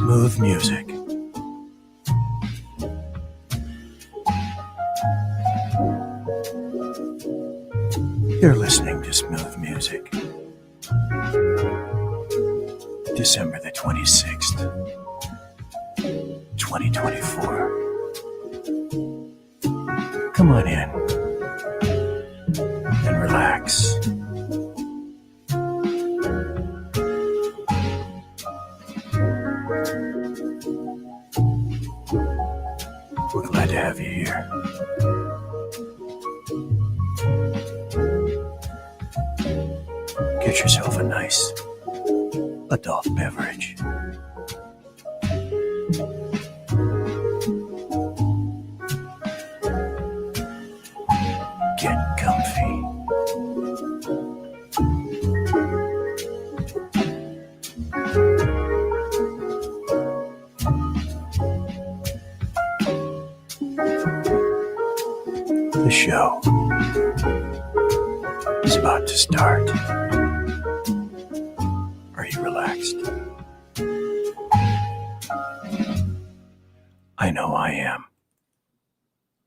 Smooth music. You're listening to Smooth Music. December the 26th, 2024. Come on in and relax. We're glad to have you here. Get yourself a nice adult beverage. Get comfy. The show is about to start. Are you relaxed? I know I am.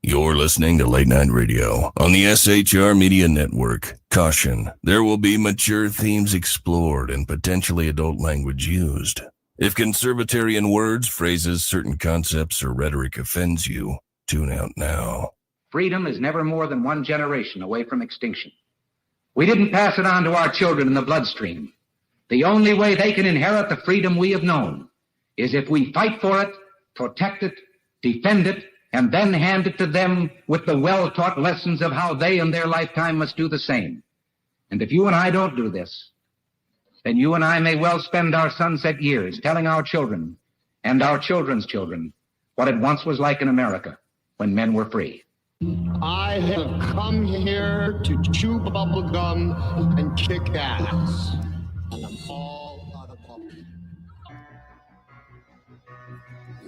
You're listening to Late Night Radio on the SHR Media Network. Caution, there will be mature themes explored and potentially adult language used. If conservatarian words, phrases, certain concepts, or rhetoric offends you, tune out now. Freedom is never more than one generation away from extinction. We didn't pass it on to our children in the bloodstream. The only way they can inherit the freedom we have known is if we fight for it, protect it, defend it, and then hand it to them with the well-taught lessons of how they in their lifetime must do the same. And if you and I don't do this, then you and I may well spend our sunset years telling our children and our children's children what it once was like in America when men were free. I have come here to chew bubble gum and kick ass. And I'm all out of bubble.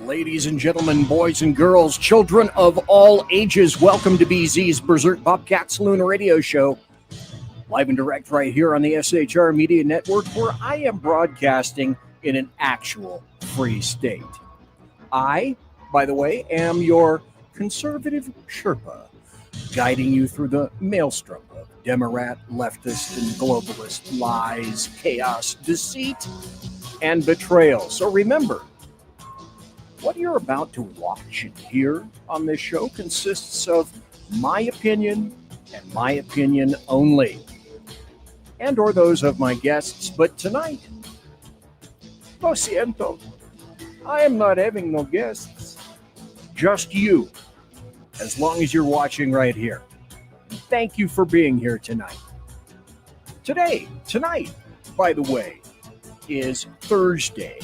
Ladies and gentlemen, boys and girls, children of all ages, welcome to BZ's Berserk Bobcat Saloon radio show. Live and direct right here on the SHR Media Network, where I am broadcasting in an actual free state. I, by the way, am your conservative Sherpa, guiding you through the maelstrom of Democrat, leftist, and globalist lies, chaos, deceit, and betrayal. So remember, what you're about to watch and hear on this show consists of my opinion and my opinion only, and or those of my guests. But tonight, lo siento, I am not having no guests, just you, as long as you're watching right here. Thank you for being here tonight. Tonight, by the way, is Thursday.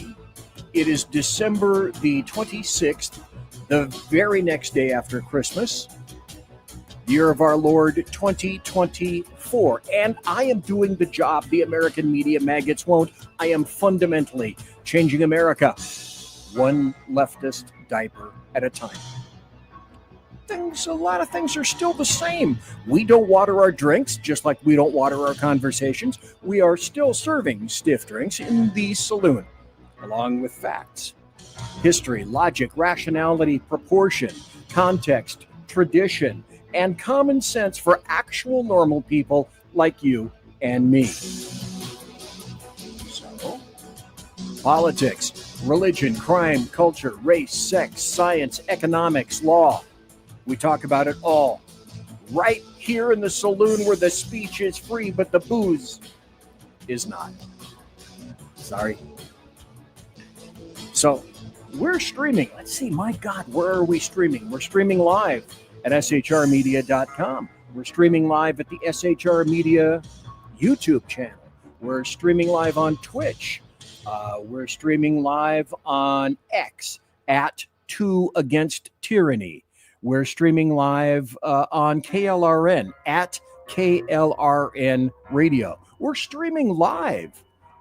It is December the 26th, the very next day after Christmas, year of our Lord 2024. And I am doing the job the American media maggots won't. I am fundamentally changing America, one leftist diaper at a time. A lot of things are still the same. We don't water our drinks, just like we don't water our conversations. We are still serving stiff drinks in the saloon, along with facts, history, logic, rationality, proportion, context, tradition, and common sense for actual normal people like you and me. So, politics, religion, crime, culture, race, sex, science, economics, law. We talk about it all right here in the saloon, where the speech is free, but the booze is not. Sorry. So we're streaming. Let's see, my God, where are we streaming? We're streaming live at shrmedia.com. We're streaming live at the SHR Media YouTube channel. We're streaming live on Twitch. We're streaming live on X at Two Against Tyranny. We're streaming live on KLRN at KLRN Radio. We're streaming live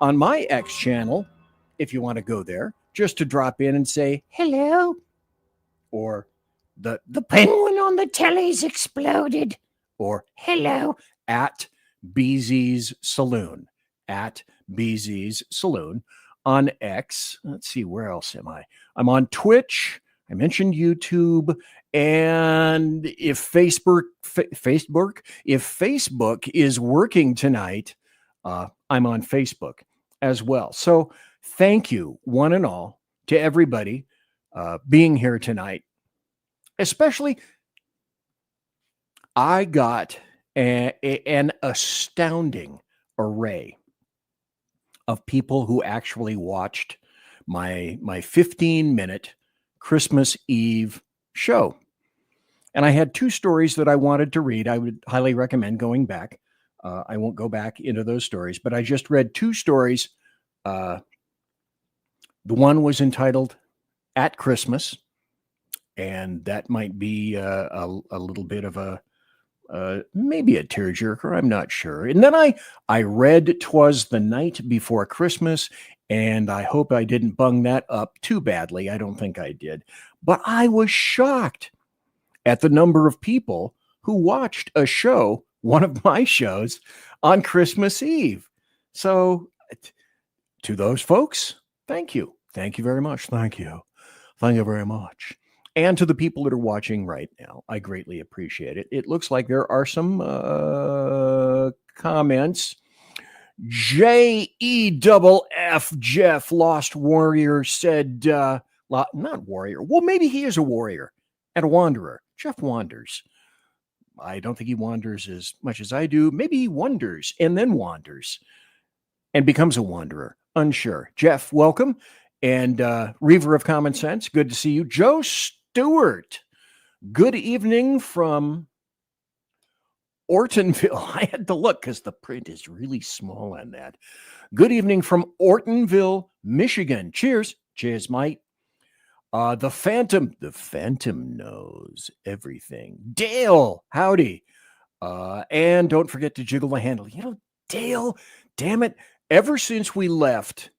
on my X channel, if you want to go there, just to drop in and say hello. Or the penguin on the telly's exploded. Or hello at BZ's Saloon. At BZ's Saloon on X. Let's see, where else am I? I'm on Twitch. I mentioned YouTube. And if Facebook is working tonight, I'm on Facebook as well. So thank you, one and all, to everybody being here tonight. Especially, I got an astounding array of people who actually watched my 15-minute Christmas Eve show. And I had 2 stories that I wanted to read. I would highly recommend going back. I won't go back into those stories, but I just read 2 stories. The one was entitled At Christmas, and that might be a little bit of maybe a tearjerker. I'm not sure. And then I read 'Twas the Night Before Christmas, and I hope I didn't bung that up too badly. I don't think I did. But I was shocked at the number of people who watched a show, one of my shows, on Christmas Eve. So to those folks, thank you. Thank you very much. Thank you. Thank you very much. And to the people that are watching right now, I greatly appreciate it. It looks like there are some comments. JEFF Jeff Lost Warrior said, not warrior. Well, maybe he is a warrior and a wanderer. Jeff wanders. I don't think he wanders as much as I do. Maybe he wonders and then wanders and becomes a wanderer. Unsure. Jeff, welcome. And Reaver of Common Sense, good to see you. Joe Stewart, good evening from Ortonville. I had to look because the print is really small on that. Good evening from Ortonville, Michigan. Cheers. Cheers, mate. The Phantom knows everything. Dale, howdy. And don't forget to jiggle the handle. You know, Dale, damn it. Ever since we left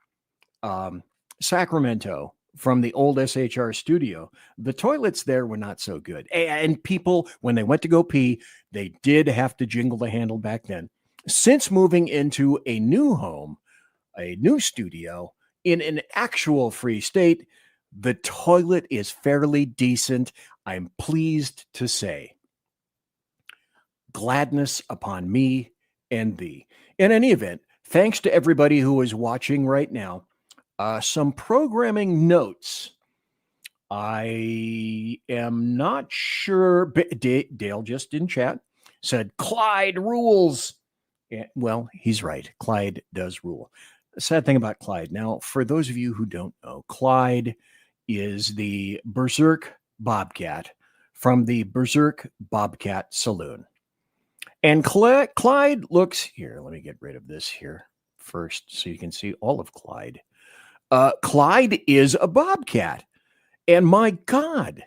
Sacramento from the old SHR studio, the toilets there were not so good. And people, when they went to go pee, they did have to jingle the handle back then. Since moving into a new home, a new studio in an actual free state, the toilet is fairly decent. I'm pleased to say. Gladness upon me and thee. In any event, thanks to everybody who is watching right now. Some programming notes. I am not sure. Dale just in chat said Clyde rules. Yeah, well, he's right. Clyde does rule. Sad thing about Clyde. Now, for those of you who don't know, Clyde is the Berserk Bobcat from the Berserk Bobcat Saloon. And Clyde looks here. Let me get rid of this here first so you can see all of Clyde. Clyde is a Bobcat. And my God,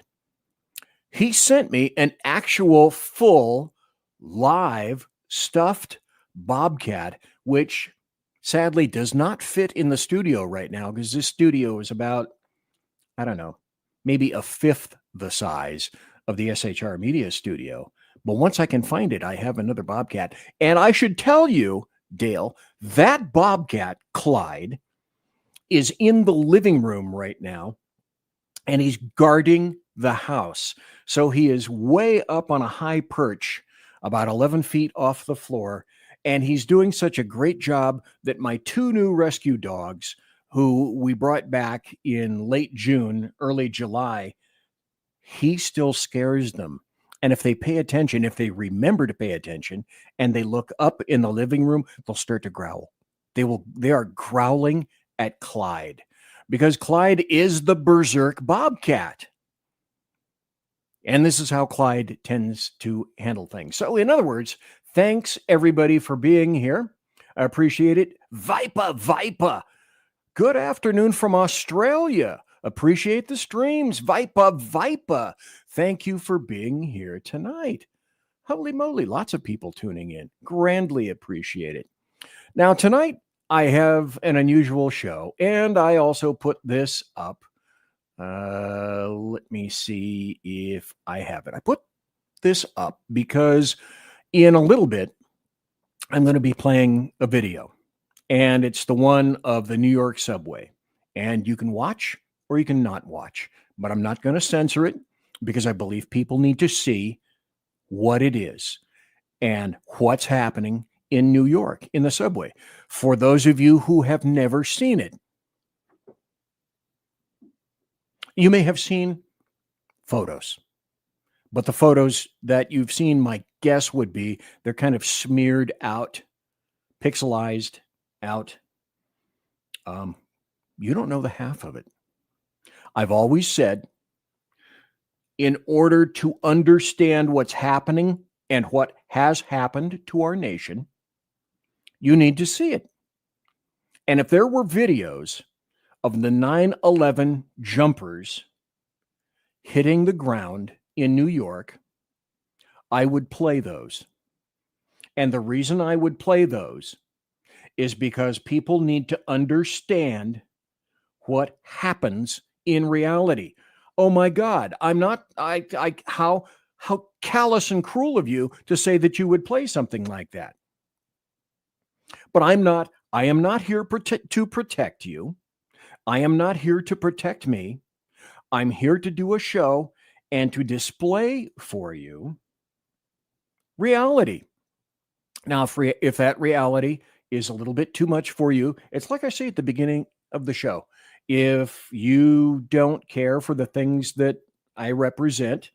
he sent me an actual full live stuffed Bobcat, which sadly does not fit in the studio right now because this studio is about, I don't know, maybe a fifth the size of the SHR Media studio. But once I can find it, I have another Bobcat. And I should tell you, Dale, that Bobcat, Clyde, is in the living room right now, and he's guarding the house. So he is way up on a high perch, about 11 feet off the floor, and he's doing such a great job that my 2 new rescue dogs, who we brought back in late June, early July, he still scares them. And if they pay attention, if they remember to pay attention, and they look up in the living room, they'll start to growl. They are growling at Clyde because Clyde is the Berserk Bobcat. And this is how Clyde tends to handle things. So in other words, thanks everybody for being here. I appreciate it. Vipa. Good afternoon from Australia. Appreciate the streams. Vipa. Thank you for being here tonight. Holy moly, lots of people tuning in. Grandly appreciate it. Now, tonight, I have an unusual show, and I also put this up. Let me see if I have it. I put this up because in a little bit, I'm going to be playing a video. And it's the one of the New York subway. And you can watch or you can not watch. But I'm not going to censor it because I believe people need to see what it is and what's happening in New York in the subway. For those of you who have never seen it, you may have seen photos, but the photos that you've seen, my guess would be they're kind of smeared out, pixelized out. You don't know the half of it. I've always said, in order to understand what's happening and what has happened to our nation, you need to see it. And if there were videos of the 9/11 jumpers hitting the ground in New York, I would play those. And the reason I would play those is because people need to understand what happens in reality. Oh my God, how callous and cruel of you to say that you would play something like that. But I am not here to protect you. I am not here to protect me. I'm here to do a show and to display for you reality. Now, if that reality is a little bit too much for you, it's like I say at the beginning of the show. If you don't care for the things that I represent,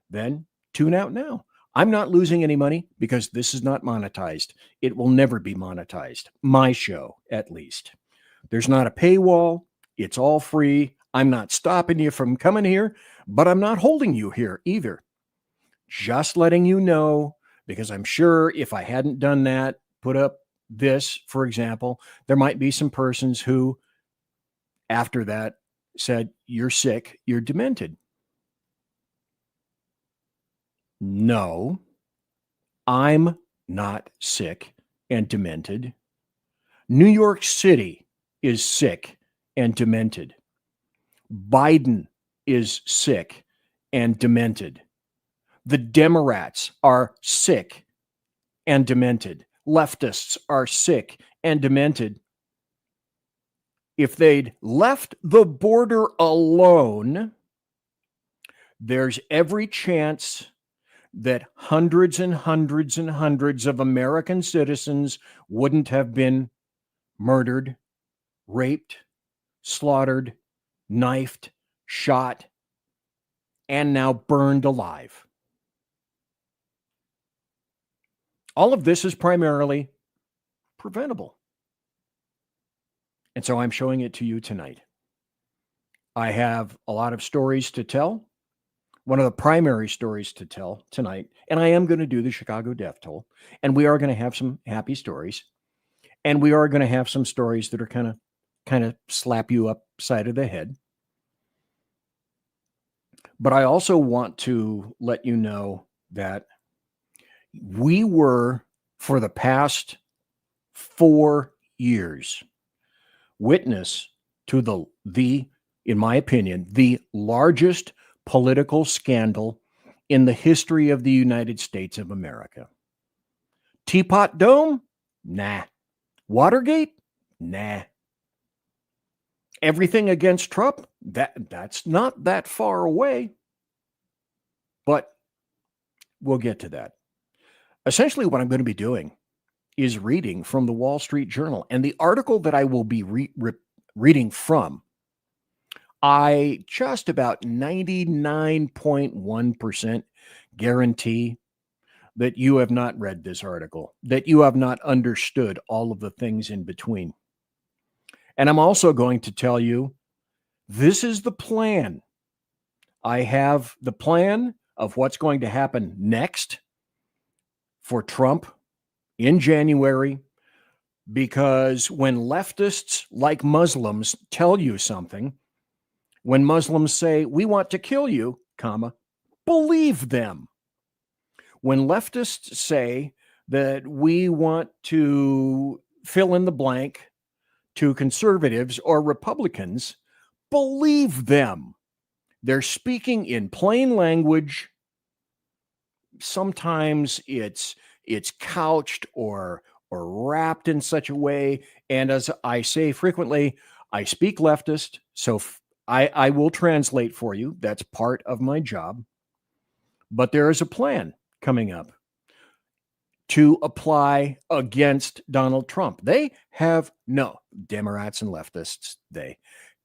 then tune out now. I'm not losing any money because this is not monetized. It will never be monetized. My show, at least. There's not a paywall. It's all free. I'm not stopping you from coming here, but I'm not holding you here either. Just letting you know, because I'm sure if I hadn't done that, put up this, for example, there might be some persons who, after that, said, "You're sick, you're demented." No, I'm not sick and demented. New York City is sick and demented. Biden is sick and demented. The Democrats are sick and demented. Leftists are sick and demented. If they'd left the border alone, there's every chance that hundreds and hundreds and hundreds of American citizens wouldn't have been murdered, raped, slaughtered, knifed, shot, and now burned alive. All of this is primarily preventable. And so I'm showing it to you tonight. I have a lot of stories to tell. One of the primary stories to tell tonight, and I am going to do the Chicago death toll, and we are going to have some happy stories, and we are going to have some stories that are kind of slap you upside of the head. But I also want to let you know that we were, for the past 4 years, witness to the, in my opinion, the largest political scandal in the history of the United States of America. Teapot Dome? Nah. Watergate? Nah. Everything against Trump? That's not that far away. But we'll get to that. Essentially, what I'm going to be doing is reading from the Wall Street Journal. And the article that I will be reading from, I just about 99.1% guarantee that you have not read this article, that you have not understood all of the things in between. And I'm also going to tell you, this is the plan. I have the plan of what's going to happen next for Trump in January, because when leftists like Muslims tell you something, when Muslims say, "We want to kill you," believe them. When leftists say that we want to fill in the blank to conservatives or Republicans, believe them. They're speaking in plain language. Sometimes it's couched or or wrapped in such a way. And as I say frequently, I speak leftist, so I will translate for you. That's part of my job. But there is a plan coming up to apply against Donald Trump. They have Democrats and leftists, they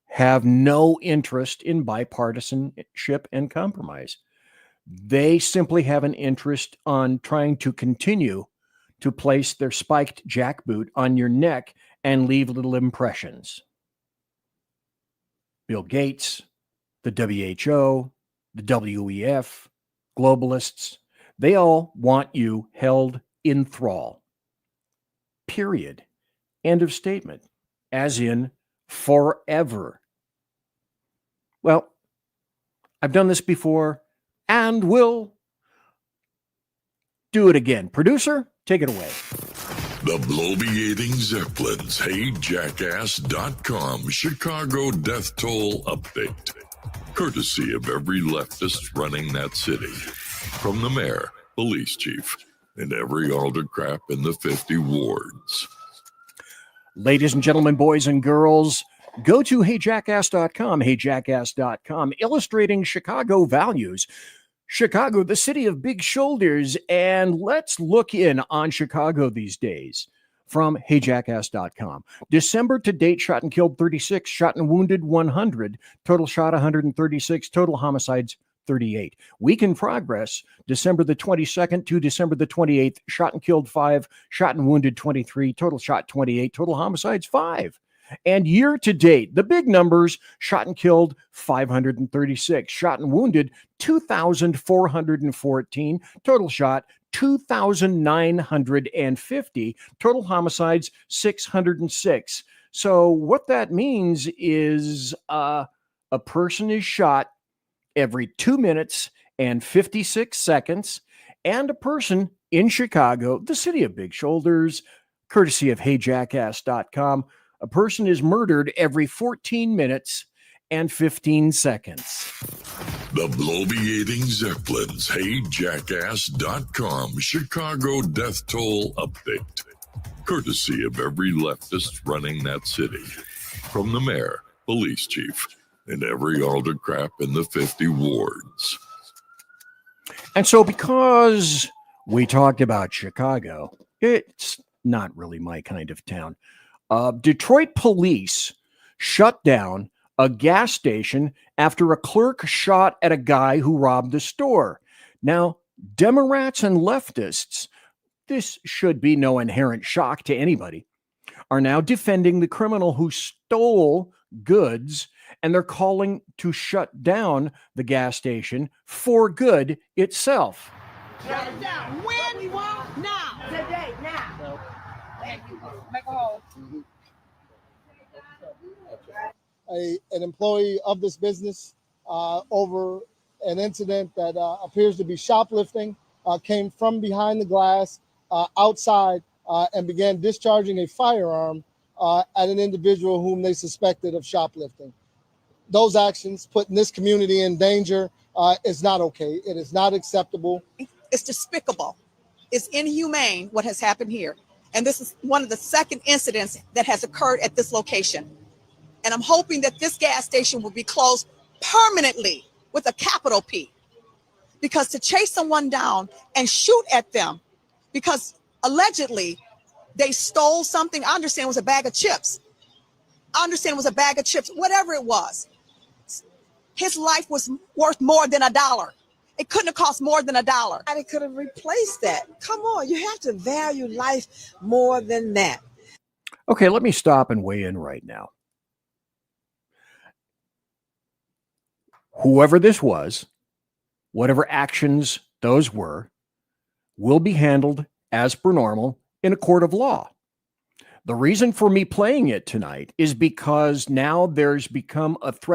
have no interest in bipartisanship and compromise. They simply have an interest on trying to continue to place their spiked jackboot on your neck and leave little impressions. Bill Gates, the WHO, the WEF, globalists, they all want you held in thrall. Period. End of statement. As in forever. Well, I've done this before and will do it again. Producer, take it away. The bloviating Zeppelins, HeyJackass.com Chicago death toll update. Courtesy of every leftist running that city. From the mayor, police chief, and every autocrat in the 50 wards. Ladies and gentlemen, boys and girls, go to HeyJackass.com, HeyJackass.com, illustrating Chicago values. Chicago, the city of big shoulders, and let's look in on Chicago these days from HeyJackass.com. December to date, shot and killed 36, shot and wounded 100, total shot 136, total homicides 38. Week in progress, December the 22nd to December the 28th, shot and killed 5, shot and wounded 23, total shot 28, total homicides 5. And year to date, the big numbers, shot and killed 536, shot and wounded 2,414, total shot 2,950, total homicides 606. So what that means is a person is shot every 2 minutes and 56 seconds, and a person in Chicago, the city of big shoulders, courtesy of HeyJackass.com, a person is murdered every 14 minutes and 15 seconds. The bloviating Zeppelins, HeyJackass.com Chicago death toll update. Courtesy of every leftist running that city. From the mayor, police chief, and every autocrat in the 50 wards. And so because we talked about Chicago, it's not really my kind of town. Detroit police shut down a gas station after a clerk shot at a guy who robbed the store. Now, Democrats and leftists, this should be no inherent shock to anybody, are now defending the criminal who stole goods, and they're calling to shut down the gas station for good itself. Shut it down. When you want now. Today, now. Thank you. Make a hole. An employee of this business over an incident that appears to be shoplifting, came from behind the glass outside and began discharging a firearm at an individual whom they suspected of shoplifting. Those actions putting this community in danger is not okay. It is not acceptable. It's despicable. It's inhumane what has happened here. And this is one of the second incidents that has occurred at this location. And I'm hoping that this gas station will be closed permanently with a capital P. Because to chase someone down and shoot at them because allegedly they stole something, I understand it was a bag of chips. Whatever it was. His life was worth more than $1. It couldn't have cost more than $1. And it could have replaced that. Come on, you have to value life more than that. Okay, let me stop and weigh in right now. Whoever this was, whatever actions those were, will be handled as per normal in a court of law. The reason for me playing it tonight is because now there's become a threshold